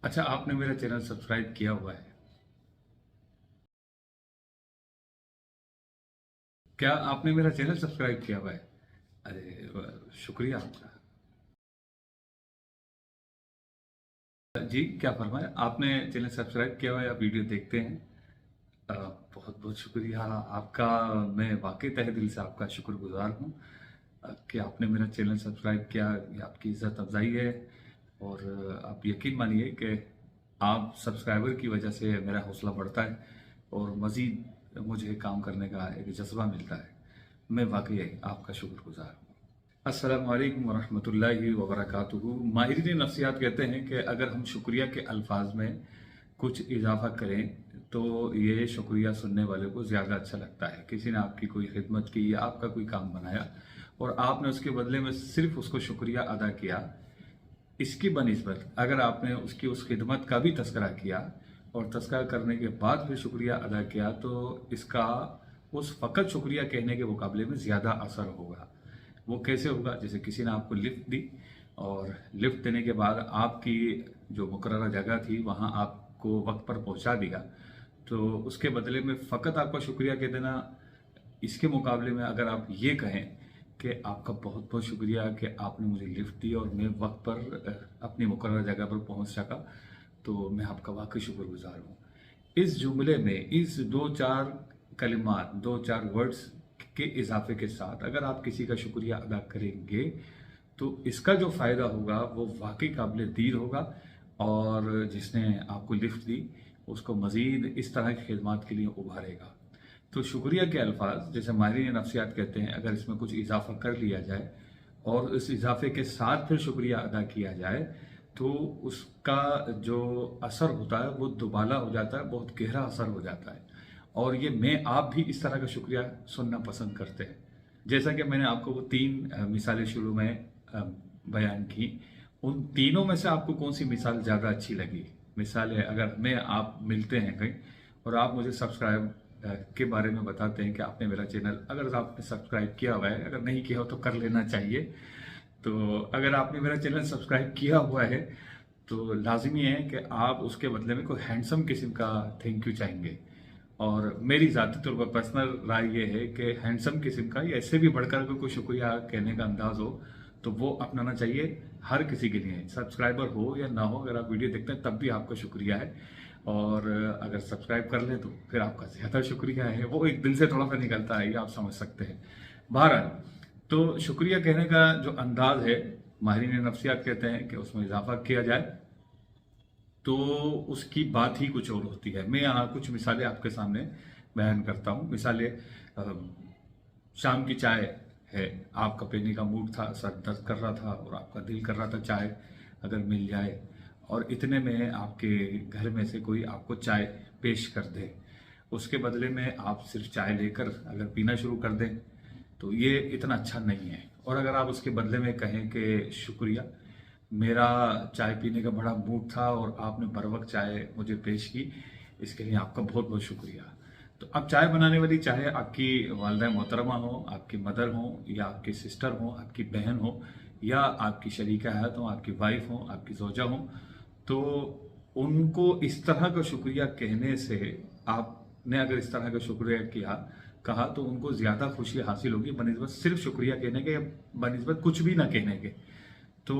अच्छा, आपने मेरा चैनल सब्सक्राइब किया हुआ है? क्या आपने मेरा चैनल सब्सक्राइब किया हुआ है? अरे शुक्रिया आपका। जी, क्या फरमाया आपने? चैनल सब्सक्राइब किया हुआ है, आप वीडियो देखते हैं। बहुत बहुत शुक्रिया आपका। मैं वाकई तहे दिल से आपका शुक्रगुजार हूँ कि आपने मेरा चैनल सब्सक्राइब किया। ये आपकी इज़्ज़त अफजाई है। और आप यकीन मानिए कि आप सब्सक्राइबर की वजह से मेरा हौसला बढ़ता है और मज़ीद मुझे काम करने का एक जज्बा मिलता है। मैं वाकई आपका शुक्रगुजार हूँ। अस्सलामु अलैकुम वरहमतुल्लाहि वबरकातुहू। माहिरीन नफ्सियात कहते हैं कि अगर हम शुक्रिया के अल्फाज में कुछ इजाफा करें तो ये शुक्रिया सुनने वाले को ज़्यादा अच्छा लगता है। किसी ने आपकी कोई खिदमत की या आपका कोई काम बनाया और आपने उसके बदले में सिर्फ उसको शुक्रिया अदा किया, इसकी बनिस्बत अगर आपने उसकी उस खिदमत का भी तस्करा किया और तस्करा करने के बाद फिर शुक्रिया अदा किया, तो इसका उस फ़कत शुक्रिया कहने के मुकाबले में ज़्यादा असर होगा। वो कैसे होगा? जैसे किसी ने आपको लिफ्ट दी और लिफ्ट देने के बाद आपकी जो मुकर्ररा जगह थी वहाँ आपको वक्त पर पहुँचा दिया, तो उसके बदले में फ़कत आपका शुक्रिया कह देना, इसके मुकाबले में अगर आप ये कहें कि आपका बहुत बहुत शुक्रिया कि आपने मुझे लिफ्ट दी और मैं वक्त पर अपनी मुकर्रर जगह पर पहुँच सका, तो मैं आपका वाकई शुक्रगुजार हूँ। इस जुमले में इस दो चार कलिमात, दो चार वर्ड्स के इजाफे के साथ अगर आप किसी का शुक्रिया अदा करेंगे तो इसका जो फ़ायदा होगा वो वाकई काबिल दीद होगा। और जिसने आपको लिफ्ट दी उसको मज़ीद इस तरह की खिदमत के लिए उभारेगा। तो शुक्रिया के अल्फाज, जैसे माहिरीन नफ्सियात कहते हैं, अगर इसमें कुछ इजाफा कर लिया जाए और इस इजाफे के साथ फिर शुक्रिया अदा किया जाए तो उसका जो असर होता है वो दुबाला हो जाता है, बहुत गहरा असर हो जाता है। और ये मैं आप भी इस तरह का शुक्रिया सुनना पसंद करते हैं। जैसा कि मैंने आपको वो तीन मिसालें शुरू में बयान की, उन तीनों में से आपको कौन सी मिसाल ज़्यादा अच्छी लगी? मिसाल है, अगर मैं आप मिलते हैं कहीं और आप मुझे सब्सक्राइब के बारे में बताते हैं कि आपने मेरा चैनल, अगर आपने सब्सक्राइब किया हुआ है, अगर नहीं किया हो तो कर लेना चाहिए। तो अगर आपने मेरा चैनल सब्सक्राइब किया हुआ है तो लाजमी है कि आप उसके बदले में कोई हैंडसम किस्म का थैंक यू चाहेंगे। और मेरी ज़ाती तौर पर पर्सनल राय ये है कि हैंडसम किस्म का या इससे भी बढ़कर कोई शुक्रिया कहने का अंदाज हो तो वो अपनाना चाहिए हर किसी के लिए, सब्सक्राइबर हो या ना हो। अगर आप वीडियो देखते हैं तब भी आपका शुक्रिया है, और अगर सब्सक्राइब कर लें तो फिर आपका ज़्यादा शुक्रिया है। वो एक दिल से थोड़ा सा निकलता है, ये आप समझ सकते हैं। बहरहाल, तो शुक्रिया कहने का जो अंदाज है, माहिरीन नफ्सियात कहते हैं कि उसमें इजाफा किया जाए तो उसकी बात ही कुछ और होती है। मैं यहाँ कुछ मिसालें आपके सामने बयान करता हूँ। मिसालें, शाम की चाय है, आपका पीने का मूड था, सर दर्द कर रहा था और आपका दिल कर रहा था चाय अगर मिल जाए, और इतने में आपके घर में से कोई आपको चाय पेश कर दे, उसके बदले में आप सिर्फ चाय लेकर अगर पीना शुरू कर दें तो ये इतना अच्छा नहीं है। और अगर आप उसके बदले में कहें कि शुक्रिया, मेरा चाय पीने का बड़ा मूड था और आपने बर वक्त चाय मुझे पेश की, इसके लिए आपका बहुत बहुत शुक्रिया। तो अब चाय बनाने वाली, चाहे आपकी वालदा मोहतरमा हो, आपकी मदर हो, या आपकी सिस्टर हो, आपकी बहन हो, या आपकी शरीका हयात हो, आपकी वाइफ हो, आपकी जोजा हो, तो उनको इस तरह का शुक्रिया कहने से, आपने अगर इस तरह का शुक्रिया किया कहा तो उनको ज़्यादा खुशी हासिल होगी बनिस्बत सिर्फ शुक्रिया कहने के या बनिस्बत कुछ भी ना कहने के। तो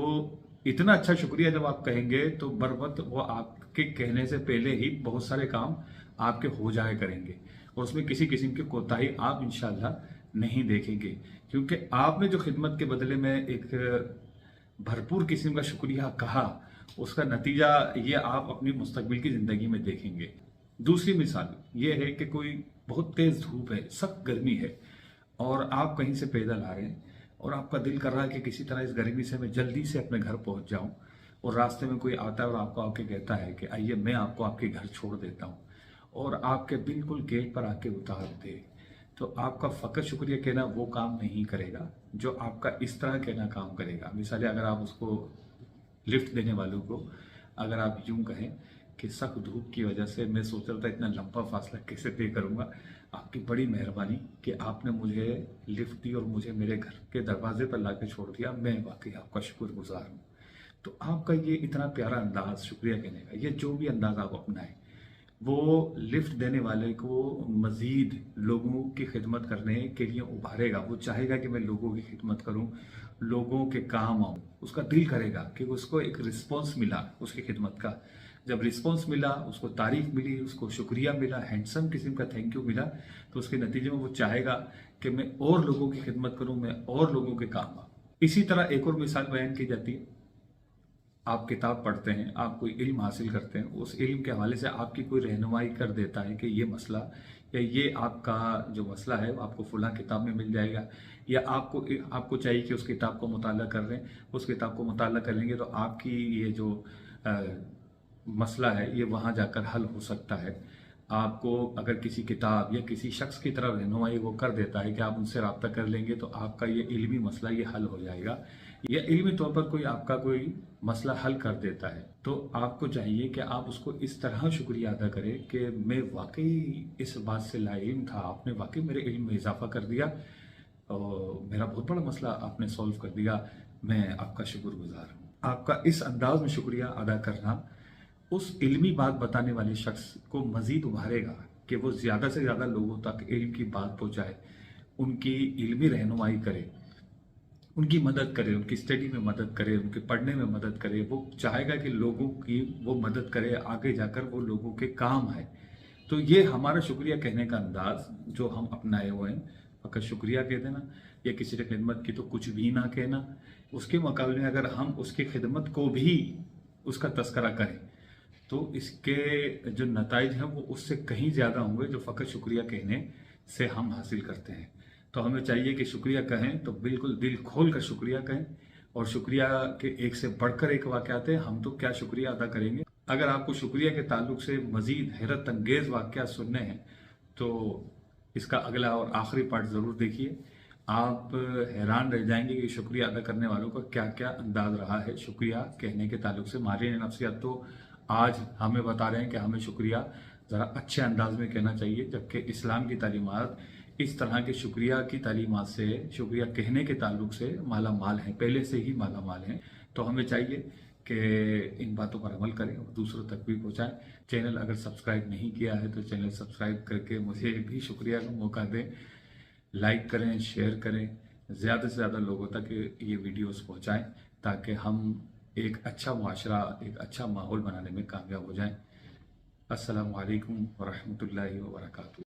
इतना अच्छा शुक्रिया जब आप कहेंगे तो बर वक्त वो आपके कहने से पहले ही बहुत सारे काम आपके हो जाया करेंगे और उसमें किसी किस्म की कोताही आप इंशाल्लाह नहीं देखेंगे, क्योंकि आपने जो खिदमत के बदले में एक भरपूर किस्म का शुक्रिया कहा, उसका नतीजा ये आप अपनी मुस्तकबिल की ज़िंदगी में देखेंगे। दूसरी मिसाल ये है कि कोई बहुत तेज़ धूप है, सख्त गर्मी है, और आप कहीं से पैदल आ रहे हैं और आपका दिल कर रहा है कि किसी तरह इस गर्मी से मैं जल्दी से अपने घर पहुंच जाऊं, और रास्ते में कोई आता है और आपको आके कहता है कि आइए मैं आपको आपके घर छोड़ देता हूं, और आपके बिल्कुल गेट पर आके उतार दे, तो आपका फ़कत शुक्रिया कहना वो काम नहीं करेगा जो आपका इस तरह कहना काम करेगा। मिसाल, अगर आप उसको लिफ्ट देने वालों को अगर आप यूं कहें कि सख्त धूप की वजह से मैं सोच रहा था इतना लंबा फासला कैसे तय करूंगा, आपकी बड़ी मेहरबानी कि आपने मुझे लिफ्ट दी और मुझे मेरे घर के दरवाजे पर लाके छोड़ दिया, मैं वाकई आपका शुक्रगुजार हूँ। تو آپ کا یہ اتنا پیارا انداز شکریہ کہنے کا، یہ جو بھی انداز آپ اپنائیں وہ لفٹ دینے والے کو مزید لوگوں کی خدمت کرنے کے لیے ابھارے گا۔ وہ چاہے گا کہ میں لوگوں کی خدمت کروں، لوگوں کے کام آؤں، اس کا دل کرے گا کہ اس کو ایک رسپانس ملا اس کی خدمت کا۔ جب رسپانس ملا، اس کو تعریف ملی، اس کو شکریہ ملا، ہینڈسم قسم کا تھینک یو ملا، تو اس کے نتیجے میں وہ چاہے گا کہ میں اور لوگوں کی خدمت کروں، میں اور لوگوں کے کام آؤں۔ اسی طرح ایک اور مثال بیان کی جاتی ہے، آپ کتاب پڑھتے ہیں، آپ کوئی علم حاصل کرتے ہیں، اس علم کے حوالے سے آپ کی کوئی رہنمائی کر دیتا ہے کہ یہ مسئلہ یا یہ آپ کا جو مسئلہ ہے وہ آپ کو فلاں کتاب میں مل جائے گا، یا آپ کو چاہیے کہ اس کتاب کو مطالعہ کر لیں، اس کتاب کو مطالعہ کر لیں گے تو آپ کی یہ جو مسئلہ ہے یہ وہاں جا کر حل ہو سکتا ہے۔ آپ کو اگر کسی کتاب یا کسی شخص کی طرف رہنمائی وہ کر دیتا ہے کہ آپ ان سے رابطہ کر لیں گے تو آپ کا یہ علمی مسئلہ یہ حل ہو جائے گا، یا علمی طور پر کوئی آپ کا کوئی مسئلہ حل کر دیتا ہے، تو آپ کو چاہیے کہ آپ اس کو اس طرح شکریہ ادا کریں کہ میں واقعی اس بات سے لا علم تھا، آپ نے واقعی میرے علم میں اضافہ کر دیا اور میرا بہت بڑا مسئلہ آپ نے سولو کر دیا، میں آپ کا شکر گزار ہوں۔ آپ کا اس انداز میں شکریہ ادا کرنا اس علمی بات بتانے والے شخص کو مزید ابھارے گا کہ وہ زیادہ سے زیادہ لوگوں تک علم کی بات پہنچائے، ان کی علمی رہنمائی کرے، ان کی مدد کرے، ان کی اسٹڈی میں مدد کرے، ان کے پڑھنے میں مدد کرے۔ وہ چاہے گا کہ لوگوں کی وہ مدد کرے، آگے جا کر وہ لوگوں کے کام آئے۔ تو یہ ہمارا شکریہ کہنے کا انداز جو ہم اپنائے ہوئے ہیں، فقط شکریہ کہہ دینا یا کسی نے خدمت کی تو کچھ بھی نہ کہنا، اس کے مقابلے میں اگر ہم اس کی خدمت کو بھی اس کا تذکرہ کریں تو اس کے جو نتائج ہیں وہ اس سے کہیں زیادہ ہوں گے جو فقط شکریہ کہنے سے ہم حاصل کرتے ہیں۔ تو ہمیں چاہیے کہ شکریہ کہیں تو بالکل دل کھول کر شکریہ کہیں، اور شکریہ کے ایک سے بڑھ کر ایک واقعات ہیں، ہم تو کیا شکریہ ادا کریں گے۔ اگر آپ کو شکریہ کے تعلق سے مزید حیرت انگیز واقعات سننے ہیں تو اس کا اگلا اور آخری پارٹ ضرور دیکھیے، آپ حیران رہ جائیں گے کہ شکریہ ادا کرنے والوں کا کیا کیا انداز رہا ہے شکریہ کہنے کے تعلق سے۔ ماہرین نفسیات تو آج ہمیں بتا رہے ہیں کہ ہمیں شکریہ ذرا اچھے انداز میں کہنا چاہیے، جبکہ اسلام کی تعلیمات اس طرح کے شکریہ کی تعلیمات سے، شکریہ کہنے کے تعلق سے مالا مال ہیں، پہلے سے ہی مالا مال ہیں۔ تو ہمیں چاہیے کہ ان باتوں پر عمل کریں اور دوسروں تک بھی پہنچائیں۔ چینل اگر سبسکرائب نہیں کیا ہے تو چینل سبسکرائب کر کے مجھے بھی شکریہ کا موقع دیں، لائک کریں، شیئر کریں، زیادہ سے زیادہ لوگوں تک یہ ویڈیوز پہنچائیں تاکہ ہم ایک اچھا معاشرہ، ایک اچھا ماحول بنانے میں کامیاب ہو جائیں۔ السلام علیکم ورحمۃ اللہ وبرکاتہ۔